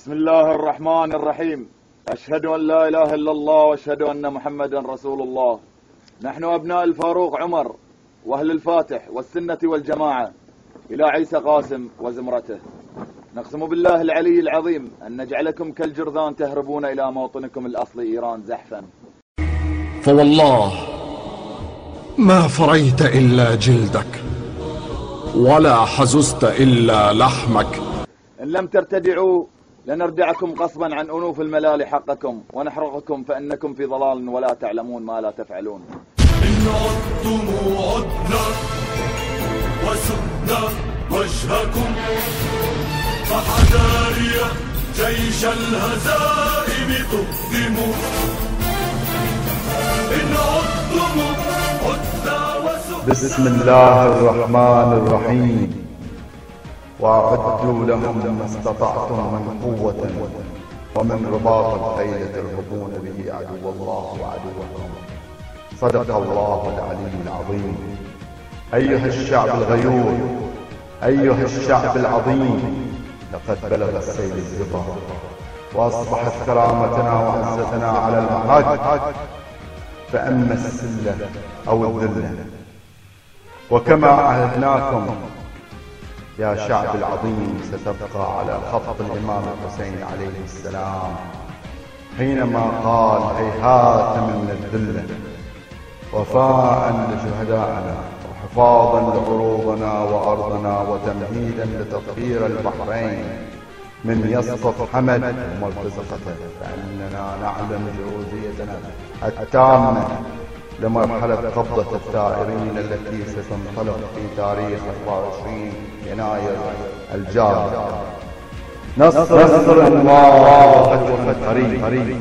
بسم الله الرحمن الرحيم. أشهد أن لا إله إلا الله وأشهد أن محمدا رسول الله. نحن أبناء الفاروق عمر وأهل الفاتح والسنة والجماعة إلى عيسى قاسم وزمرته، نقسم بالله العلي العظيم أن نجعلكم كالجرذان تهربون إلى موطنكم الأصلي إيران زحفا. فوالله ما فريت إلا جلدك ولا حززت إلا لحمك. إن لم ترتدعوا لنردعكم قصبا عن أنوف الملال حقكم ونحرقكم، فإنكم في ضلال ولا تعلمون ما لا تفعلون. إن عدتم عدنا وسدنا وجهكم فحذاري جيش الهزائم تقدموا. إن عدتم عدنا وسدنا. بسم الله الرحمن الرحيم. وأعدوا لهم ما استطعتم من قوة ومن رباط الخيل ترهبون به عدو الله وعدوكم. صدق الله العلي العظيم. أيها الشعب الغيور، أيها الشعب العظيم، لقد بلغ السيل الزفر وأصبحت كرامتنا وعزتنا على المحك، فأما السلة أو الذلة. وكما عهدناكم يا شعب العظيم ستبقى على خط الإمام الحسين عليه السلام حينما قال هيهات من الذلة، وفاء لشهدائنا وحفاظا لعروضنا وأرضنا وتمهيدا لتطهير البحرين من يسقط حمد ومرتزقته، فإننا نعلم جهوزيتنا التامة لمرحلة قبضة الثائرين التي ستنطلق في تاريخ 24 يناير الجاري. نصر الله وفتح قريب.